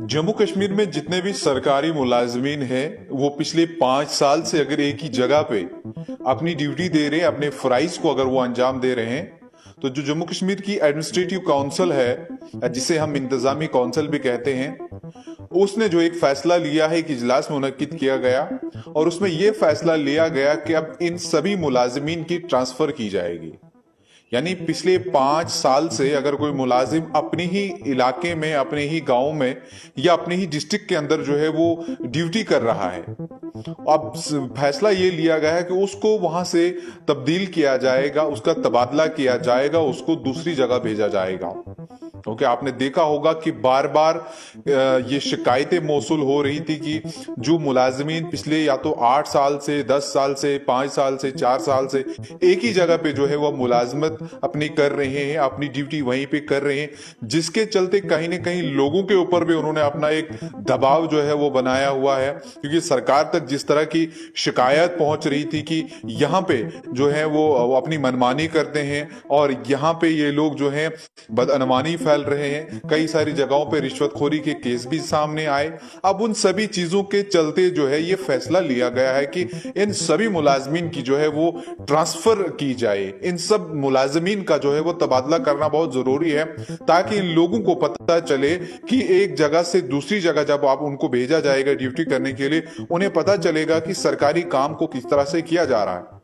जम्मू कश्मीर में जितने भी सरकारी मुलाजमीन हैं वो पिछले 5 साल से अगर एक ही जगह पे अपनी ड्यूटी दे रहे हैं, अपने फराइज को अगर वो अंजाम दे रहे हैं, तो जो जम्मू कश्मीर की एडमिनिस्ट्रेटिव काउंसिल है, जिसे हम इंतजामी काउंसिल भी कहते हैं, उसने जो एक फैसला लिया है, एक इजलास मुनक्किद किया गया और उसमें यह फैसला लिया गया कि अब इन सभी मुलाजमीन की ट्रांसफर की जाएगी। यानी पिछले 5 साल से अगर कोई मुलाजिम अपने ही इलाके में, अपने ही गांव में या अपने ही डिस्ट्रिक्ट के अंदर जो है वो ड्यूटी कर रहा है, अब फैसला ये लिया गया है कि उसको वहां से तब्दील किया जाएगा, उसका तबादला किया जाएगा, उसको दूसरी जगह भेजा जाएगा। ओके, आपने देखा होगा कि बार बार ये शिकायतें मौसूल हो रही थी कि जो मुलाजमीन पिछले या तो 8 साल से, 10 साल से, 5 साल से, 4 साल से एक ही जगह पे जो है वह मुलाजमत अपनी कर रहे हैं, अपनी ड्यूटी वहीं पे कर रहे हैं, जिसके चलते कहीं ना कहीं लोगों के ऊपर भी उन्होंने अपना एक दबाव जो है वो बनाया हुआ है। क्योंकि सरकार तक जिस तरह की शिकायत पहुंच रही थी कि यहाँ पे जो है वो अपनी मनमानी करते हैं और यहाँ पे ये लोग जो है बदअनवानी फैल रहे हैं, कई सारी जगहों पे रिश्वतखोरी के केस भी सामने आए। अब उन सभी चीजों के चलते जो है ये फैसला लिया गया है कि इन सभी मुलाजमीन की जो है वो ट्रांसफर की जाए। इन सब मुलाजमीन का जो है वो तबादला करना बहुत जरूरी है, ताकि इन लोगों को पता चले कि एक जगह से दूसरी जगह जब आप उनको भेजा जाएगा ड्यूटी करने के लिए, उन्हें पता चलेगा कि सरकारी काम को किस तरह से किया जा रहा है।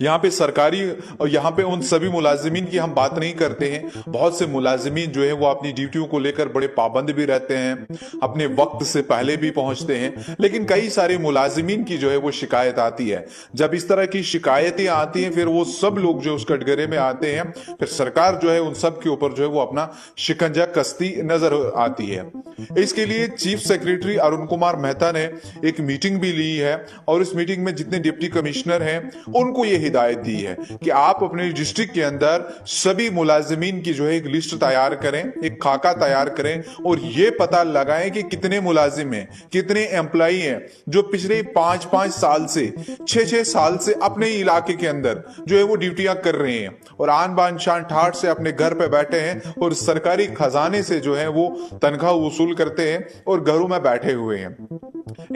यहाँ पे सरकारी और यहाँ पे उन सभी मुलाजिमीन की हम बात नहीं करते हैं। बहुत से मुलाजिमीन जो है वो अपनी ड्यूटियों को लेकर बड़े पाबंद भी रहते हैं, अपने वक्त से पहले भी पहुंचते हैं, लेकिन कई सारे मुलाजिमीन की जो है वो शिकायत आती है। जब इस तरह की शिकायतें आती हैं, फिर वो सब लोग जो उस कटघरे में आते हैं, फिर सरकार जो है उन सब के ऊपर जो है वो अपना शिकंजा कसती नजर आती है। इसके लिए चीफ सेक्रेटरी अरुण कुमार मेहता ने एक मीटिंग भी ली है और इस मीटिंग में जितने डिप्टी कमिश्नर हैं उनको ये हिदायत दी है कि आप अपने डिस्ट्रिक्ट के अंदर सभी मुलाजिमीन की जो है एक लिस्ट तैयार करें, एक खाका तैयार करें और ये पता लगाएं कि कितने मुलाजिम हैं, कितने एम्प्लॉई हैं जो पिछले 5-5 साल से, 6-6 साल से अपने इलाके के अंदर जो है वो ड्यूटियां कर रहे हैं और आन बान शान ठाट से अपने घर पे बैठे हैं और सरकारी खजाने से जो है वो तनख्वाह वसूल करते हैं और घरों में बैठे हुए हैं।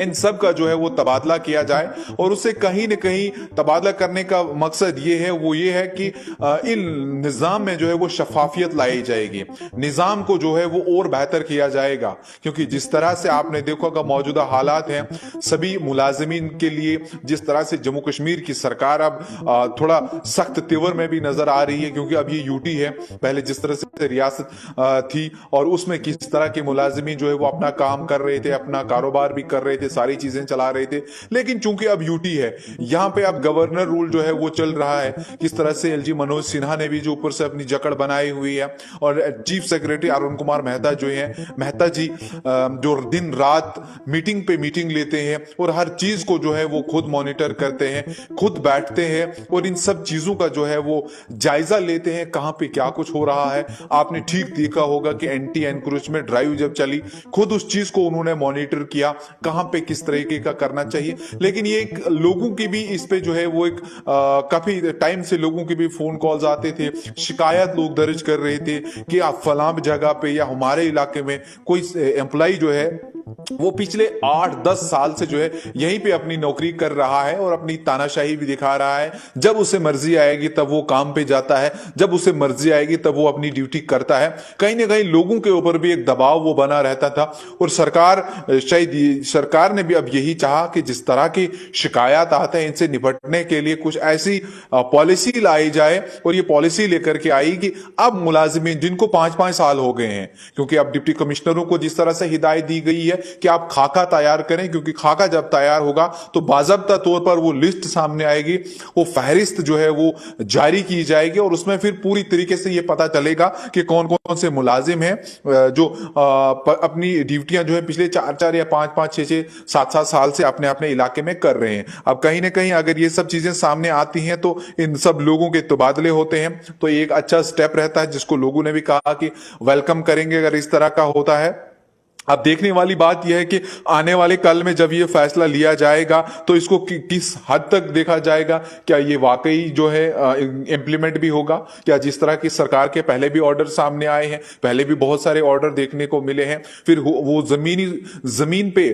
इन सब का जो है वो तबादला किया जाए और उससे कहीं न कहीं तबादला करने का मकसद ये है कि इन निजाम में जो है वो शफाफियत लाई जाएगी, निजाम को जो है वो और बेहतर किया जाएगा। क्योंकि जिस तरह से आपने देखा कि मौजूदा हालात हैं सभी मुलाजिमीन के लिए, जिस तरह से जम्मू कश्मीर की सरकार अब थोड़ा सख्त तेवर में भी नजर आ रही है, क्योंकि अब ये यूटी है, पहले जिस तरह से रियासत थी और उसमें किस तरह के मुलाजिमीन जो है वो अपना काम कर रहे थे, अपना कारोबार भी कर रहे थे, सारी चीजें चला रहे थे। लेकिन चूंकि अब यूटी है, यहां पे अब गवर्नर रूल जो है वो चल रहा है। किस तरह से एलजी मनोज सिन्हा ने भी जो ऊपर से अपनी जकड़ बनाई हुई है और चीफ सेक्रेटरी अरुण कुमार मेहता जो है, मेहता जी जो दिन रात मीटिंग पे मीटिंग लेते हैं और हर चीज को जो है वो खुद मॉनिटर करते हैं, खुद बैठते हैं और इन सब चीजों का जो है वो जायजा लेते हैं, कहां पे क्या कुछ हो रहा है। आपने ठीक देखा होगा कि एंटी एनक्रोचमेंट ड्राइव जब चली, खुद उस चीज को उन्होंने मॉनिटर किया, कहां पे किस तरीके का करना चाहिए। लेकिन ये एक लोगों की भी इस पे जो है वो एक काफी टाइम से लोगों के भी फोन कॉल्स आते थे, शिकायत लोग दर्ज कर रहे थे कि आप फलां जगह पे या हमारे इलाके में कोई एम्प्लॉय जो है वो पिछले 8-10 साल से जो है यहीं पे अपनी नौकरी कर रहा है और अपनी तानाशाही भी दिखा रहा है। जब उसे मर्जी आएगी तब वो काम पे जाता है, जब उसे मर्जी आएगी तब वो अपनी ड्यूटी करता है। कहीं ना कहीं लोगों के ऊपर भी एक दबाव वो बना रहता था और सरकार ने भी अब यही चाहा कि जिस तरह की शिकायत आते हैं इनसे निपटने के लिए कुछ ऐसी पॉलिसी लाई जाए और ये पॉलिसी लेकर के आई कि अब मुलाजिमीन जिनको 5-5 साल हो गए हैं, क्योंकि अब डिप्टी कमिश्नरों को जिस तरह से हिदायत दी गई है कि आप खाका तैयार करें, क्योंकि खाका जब तैयार होगा तो बाज़ाब्ता तौर पर वो लिस्ट सामने आएगी, वो फहरिस्त जो है वो जारी की जाएगी और उसमें फिर पूरी तरीके से ये पता चलेगा कि कौन कौन से मुलाजिम हैं जो अपनी ड्यूटियां जो है पिछले 4-4 या 5-5, 6-6, 7-7 साल से अपने अपने इलाके में कर रहे हैं। अब कहीं ना कहीं अगर ये सब चीजें सामने आती हैं तो इन सब लोगों के तबादले होते हैं, तो एक अच्छा स्टेप रहता है जिसको लोगों ने भी कहा कि वेलकम करेंगे अगर इस तरह का होता है। अब देखने वाली बात यह है कि आने वाले कल में जब ये फैसला लिया जाएगा तो इसको किस हद तक देखा जाएगा। क्या ये वाकई जो है इम्प्लीमेंट भी होगा? क्या जिस तरह की सरकार के पहले भी ऑर्डर सामने आए हैं, पहले भी बहुत सारे ऑर्डर देखने को मिले हैं, फिर वो जमीन पे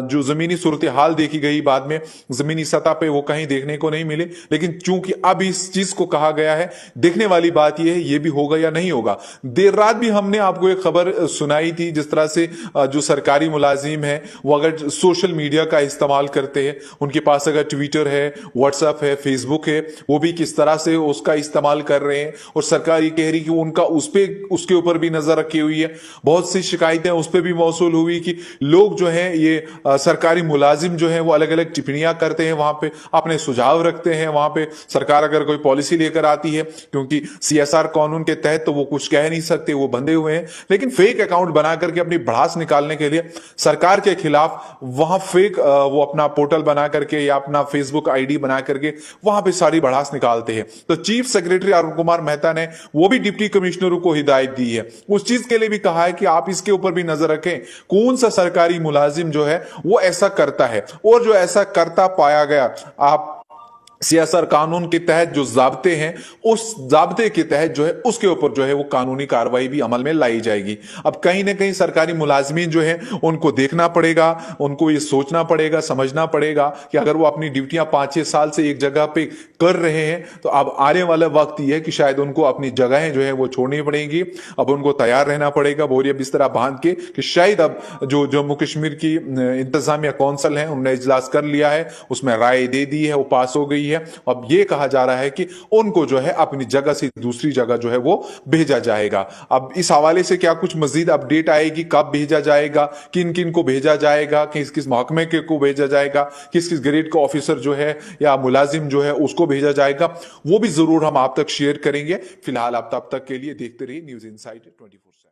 जो जमीनी सूरत हाल देखी गई, बाद में जमीनी सतह पे वो कहीं देखने को नहीं मिले। लेकिन चूंकि अब इस चीज को कहा गया है, देखने वाली बात यह है ये भी होगा या नहीं होगा। देर रात भी हमने आपको एक खबर सुनाई थी, जिस तरह से जो सरकारी मुलाजिम है वो अगर सोशल मीडिया का इस्तेमाल करते हैं, उनके पास अगर ट्विटर है, व्हाट्सएप है, फेसबुक है, वो भी किस तरह से उसका इस्तेमाल कर रहे हैं। और सरकार ये कह रही कि उनका उसके ऊपर भी नजर रखी हुई है। बहुत सी शिकायतें उस पर भी मौसूल हुई कि लोग जो है ये सरकारी मुलाजिम जो है वो अलग अलग टिप्पणियां करते हैं, वहां पे अपने सुझाव रखते हैं। वहां पे सरकार अगर कोई पॉलिसी लेकर आती है, क्योंकि सीएसआर कानून के तहत तो वो कुछ कह नहीं सकते, वो बंधे हुए हैं, लेकिन फेक अकाउंट बना करके अपनी भड़ास निकालने के लिए सरकार के खिलाफ वहां फेक वो अपना पोर्टल बना करके या अपना फेसबुक आईडी बना करके वहां पे सारी भड़ास निकालते हैं। तो चीफ सेक्रेटरी अरुण कुमार मेहता ने वो भी डिप्टी कमिश्नरों को हिदायत दी है, उस चीज के लिए भी कहा है कि आप इसके ऊपर भी नजर रखें, कौन सा सरकारी मुलाजिम जो है वो ऐसा करता है, और जो ऐसा करता पाया गया, आप सीएसआर कानून के तहत जो जाब्ते हैं, उस जाब्ते के तहत जो है उसके ऊपर जो है वो कानूनी कार्रवाई भी अमल में लाई जाएगी। अब कहीं ना कहीं सरकारी मुलाजमीन जो है उनको देखना पड़ेगा, उनको ये सोचना पड़ेगा, समझना पड़ेगा कि अगर वो अपनी ड्यूटियां 5-6 साल से एक जगह पे कर रहे हैं, तो अब आने वाला वक्त ये है कि शायद उनको अपनी जगहें जो है वो छोड़नी पड़ेंगी। अब उनको तैयार रहना पड़ेगा बोरिया बिस्तरा बांध के कि शायद अब जो जम्मू कश्मीर की इंतजामिया कौंसिल है, उन्होंने इजलास कर लिया है, उसमें राय दे दी है, वो पास हो गई है। अब ये कहा जा रहा है कि उनको जो है अपनी जगह से दूसरी जगह जो है वो भेजा जाएगा। अब इस हवाले से क्या कुछ मजीद अपडेट आएगी, कब भेजा जाएगा, किन किन को भेजा जाएगा, किस किस महकमे के को भेजा जाएगा, किस किस ग्रेड का ऑफिसर जो है या मुलाजिम जो है उसको भेजा जाएगा, वो भी जरूर हम आप तक शेयर करेंगे। फिलहाल आप तब तक के लिए देखते रहिए न्यूज इनसाइट 24/7।